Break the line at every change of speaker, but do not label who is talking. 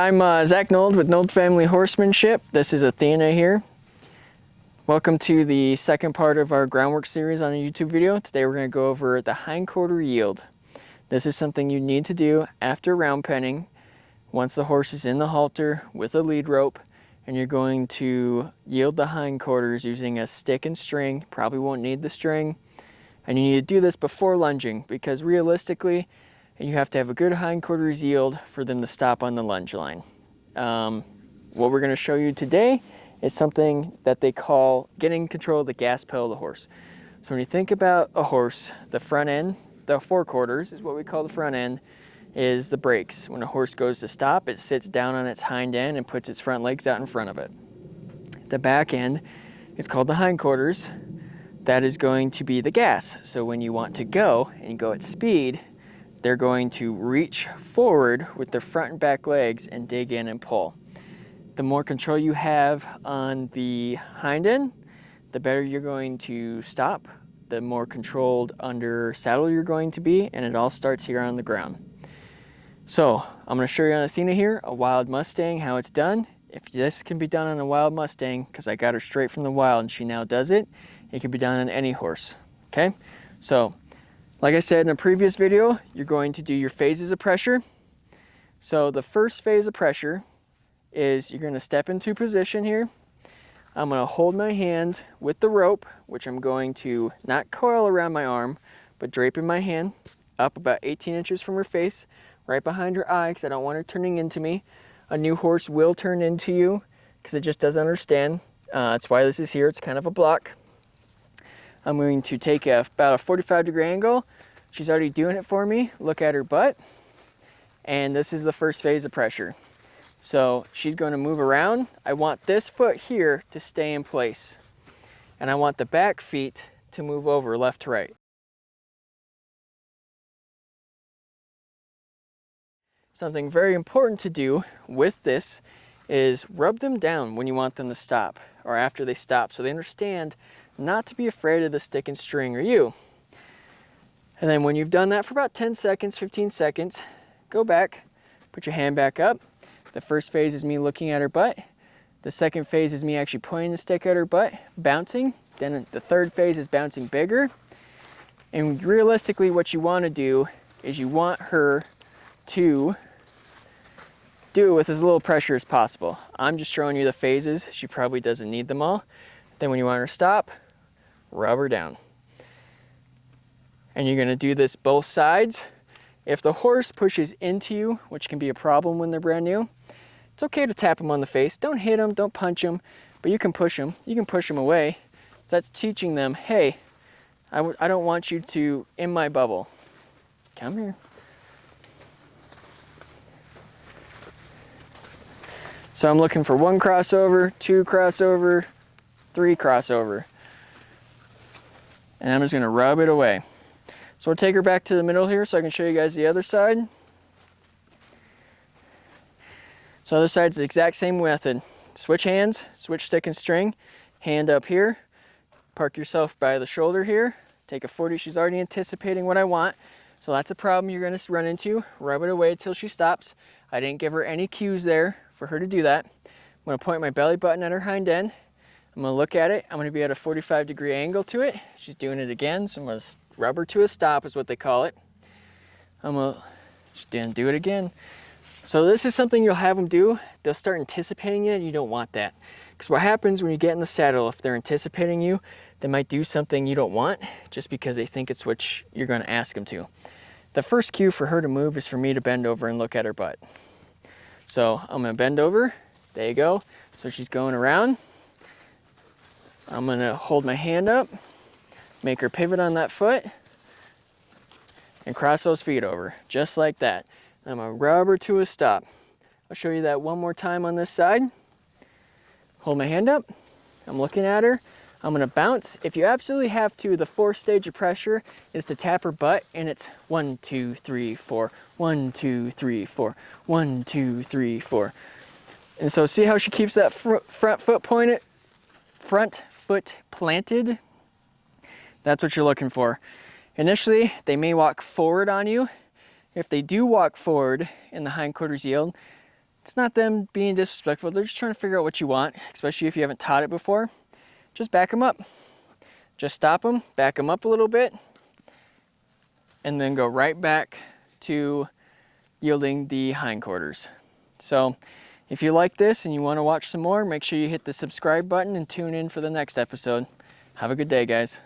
I'm Zach Nold with Nold Family Horsemanship. This is Athena here. Welcome to the second part of our Groundwork series on a YouTube video. Today we're going to go over the Hindquarter Yield. This is something you need to do after round penning once the horse is in the halter with a lead rope, and you're going to yield the hindquarters using a stick and string. Probably won't need the string. And you need to do this before lunging because realistically you have to have a good hindquarters yield for them to stop on the lunge line. What we're going to show you today is something that they call getting control of the gas pedal of the horse. So when you think about a horse, the front end, the forequarters is what we call the front end, is the brakes. When a horse goes to stop, it sits down on its hind end and puts its front legs out in front of it. The back end is called the hindquarters. That is going to be the gas. So when you want to go and you go at speed, they're going to reach forward with their front and back legs and dig in and pull. The more control you have on the hind end, the better you're going to stop, the more controlled under saddle you're going to be, and it all starts here on the ground. So I'm going to show you on Athena here, a wild Mustang, how it's done. If this can be done on a wild Mustang, because I got her straight from the wild and she now does it, it can be done on any horse. Okay, so like I said in a previous video, you're going to do your phases of pressure. So the first phase of pressure is you're going to step into position here. I'm going to hold my hand with the rope, which I'm going to not coil around my arm, but drape in my hand up about 18 inches from her face, right behind her eye, because I don't want her turning into me. A new horse will turn into you because it just doesn't understand. That's why this is here. It's kind of a block. I'm going to take about a 45-degree angle. She's already doing it for me. Look at her butt. And this is the first phase of pressure. So she's going to move around. I want this foot here to stay in place. And I want the back feet to move over left to right. Something very important to do with this is rub them down when you want them to stop or after they stop, so they understand not to be afraid of the stick and string or you. And then when you've done that for about 10 seconds, 15 seconds, go back, put your hand back up. The first phase is me looking at her butt. The second phase is me actually pointing the stick at her butt, bouncing. Then the third phase is bouncing bigger. And realistically, what you want to do is you want her to do it with as little pressure as possible. I'm just showing you the phases. She probably doesn't need them all. Then when you want her to stop, rub her down. And you're going to do this both sides. If the horse pushes into you, which can be a problem when they're brand new, it's okay to tap them on the face. Don't hit them, don't punch them, but you can push them. You can push them away. So that's teaching them, hey, I don't want you to in my bubble. Come here. So I'm looking for 1 crossover, 2 crossover, 3 crossover. And I'm just gonna rub it away. So we'll take her back to the middle here so I can show you guys the other side. So other side's the exact same method. Switch hands, switch stick and string, hand up here, park yourself by the shoulder here, take a 40, she's already anticipating what I want. So that's a problem you're gonna run into. Rub it away until she stops. I didn't give her any cues there for her to do that. I'm gonna point my belly button at her hind end. I'm gonna look at it. I'm gonna be at a 45-degree angle to it. She's doing it again, so I'm gonna rub her to a stop is what they call it. She's gonna do it again. So this is something you'll have them do. They'll start anticipating it, and you don't want that. Because what happens when you get in the saddle, if they're anticipating you, they might do something you don't want just because they think it's what you're gonna ask them to. The first cue for her to move is for me to bend over and look at her butt. So I'm gonna bend over, there you go. So she's going around. I'm gonna hold my hand up, make her pivot on that foot, and cross those feet over, just like that. I'm gonna rub her to a stop. I'll show you that one more time on this side. Hold my hand up, I'm looking at her. I'm gonna bounce. If you absolutely have to, the 4th stage of pressure is to tap her butt, and it's 1, 2, 3, 4, 1, 2, 3, 4, 1, 2, 3, 4. And so see how she keeps that front foot planted? That's what you're looking for. Initially, they may walk forward on you. If they do walk forward in the hindquarters yield, it's not them being disrespectful. They're just trying to figure out what you want, especially if you haven't taught it before. Just back them up. Just stop them, back them up a little bit, and then go right back to yielding the hindquarters. So if you like this and you want to watch some more, make sure you hit the subscribe button and tune in for the next episode. Have a good day, guys.